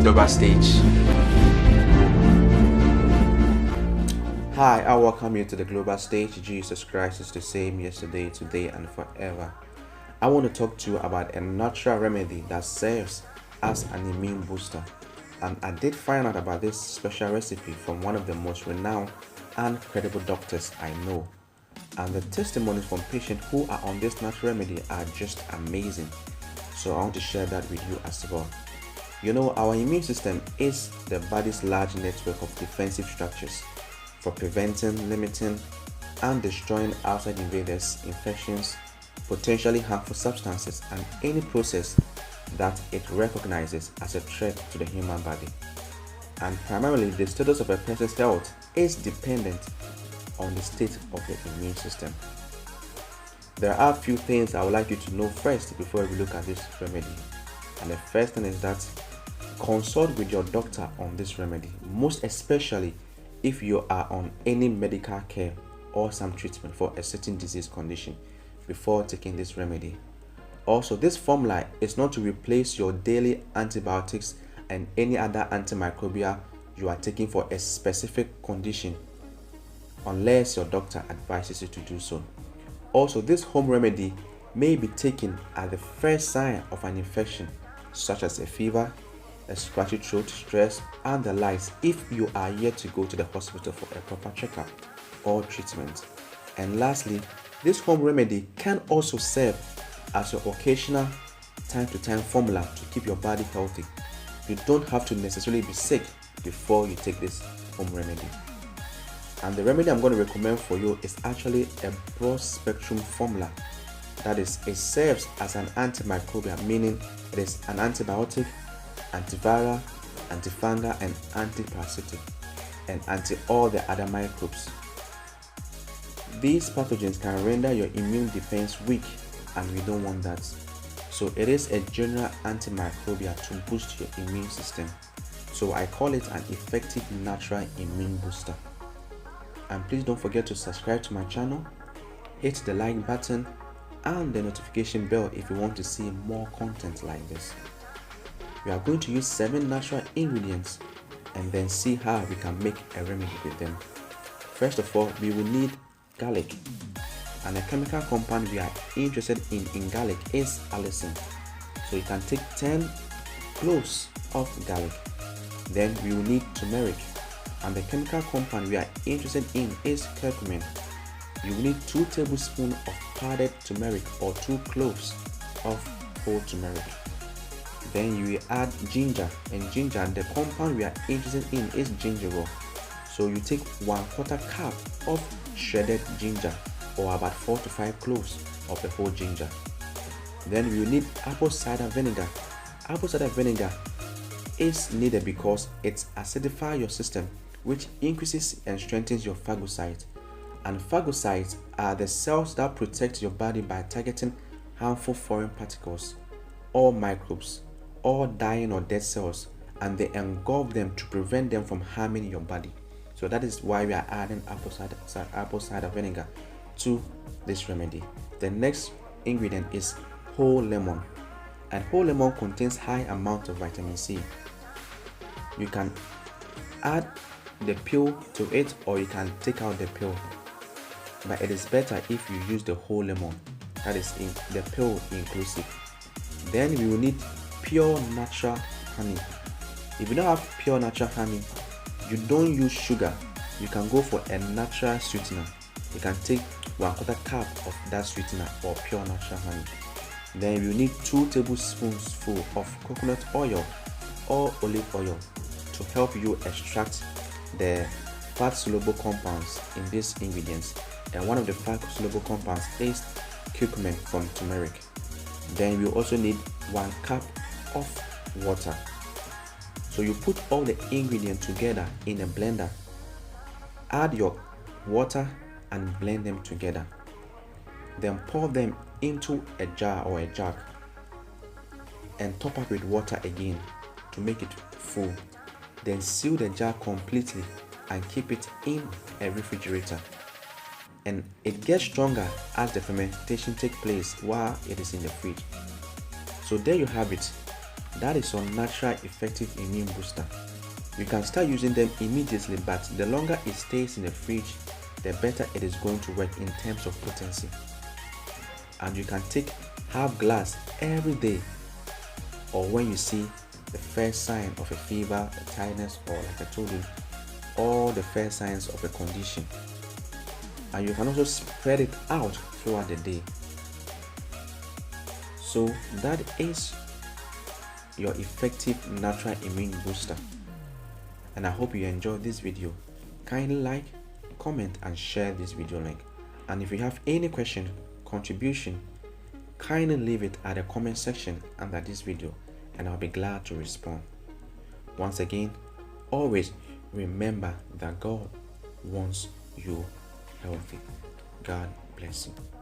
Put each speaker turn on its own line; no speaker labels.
Global stage.
Hi, I welcome you to the global stage. Jesus Christ is the same yesterday, today, and forever. I want to talk to you about a natural remedy that serves as an immune booster. And I did find out about this special recipe from one of the most renowned and credible doctors I know. And the testimonies from patients who are on this natural remedy are just amazing. So I want to share that with you as well. You know, our immune system is the body's large network of defensive structures for preventing, limiting, and destroying outside invaders, infections, potentially harmful substances, and any process that it recognizes as a threat to the human body. And primarily, the status of a person's health is dependent on the state of the immune system. There are a few things I would like you to know first before we look at this remedy. And the first thing is that consult with your doctor on this remedy, most especially if you are on any medical care or some treatment for a certain disease condition before taking this remedy. Also, this formula is not to replace your daily antibiotics and any other antimicrobial you are taking for a specific condition unless your doctor advises you to do so. Also, this home remedy may be taken at the first sign of an infection such as a fever, a scratchy throat, stress, and the likes if you are yet to go to the hospital for a proper checkup or treatment. And lastly, this home remedy can also serve as your occasional time to time formula to keep your body healthy. You don't have to necessarily be sick before you take this home remedy. And the remedy I'm going to recommend for you is actually a broad spectrum formula. That is, it serves as an antimicrobial, meaning it is an antibiotic, antiviral, antifungal, and antiparasitic, and anti all the other microbes. These pathogens can render your immune defense weak, and we don't want that. So it is a general antimicrobial to boost your immune system. So I call it an effective natural immune booster. And please don't forget to subscribe to my channel, hit the like button and the notification bell if you want to see more content like this. We are going to use 7 natural ingredients and then see how we can make a remedy with them. First of all, we will need garlic, and the chemical compound we are interested in garlic is Elixir. So you can take 10 cloves of garlic. Then we will need turmeric, and the chemical compound we are interested in is curcumin. You will need 2 tablespoons of powdered turmeric or 2 cloves of whole turmeric. Then you will add ginger, and the compound we are interested in is gingerol. So you take 1/4 cup of shredded ginger, or about 4 to 5 cloves of the whole ginger. Then we will need apple cider vinegar. Apple cider vinegar is needed because it acidifies your system, which increases and strengthens your phagocytes. And phagocytes are the cells that protect your body by targeting harmful foreign particles or microbes or dying or dead cells, and they engulf them to prevent them from harming your body. So that is why we are adding apple cider vinegar to this remedy. The next ingredient is whole lemon, and whole lemon contains high amount of vitamin C. You can add the peel to it, or you can take out the peel, but it is better if you use the whole lemon, that is in the peel inclusive. Then we will need pure natural honey. If you don't have pure natural honey, you don't use sugar, you can go for a natural sweetener. You can take 1/4 cup of that sweetener or pure natural honey. Then you need 2 tablespoons full of coconut oil or olive oil to help you extract the fat soluble compounds in these ingredients, and one of the fat soluble compounds is curcumin from turmeric. Then we also need 1 cup of water. So you put all the ingredients together in a blender, add your water and blend them together. Then pour them into a jar or a jug and top up with water again to make it full. Then seal the jar completely and keep it in a refrigerator. And it gets stronger as the fermentation takes place while it is in the fridge. So there you have it. that is some natural effective immune booster. You can start using them immediately, but the longer it stays in the fridge, the better it is going to work in terms of potency. And you can take half glass every day, or when you see the first sign of a fever, a tiredness, or like I told you, all the first signs of a condition. And you can also spread it out throughout the day. So that is your effective natural immune booster. And I hope you enjoyed this video. Kindly like, comment and share this video link. And if you have any question, contribution, kindly leave it at the comment section under this video and I'll be glad to respond. Once again, always remember that God wants you healthy. God bless you.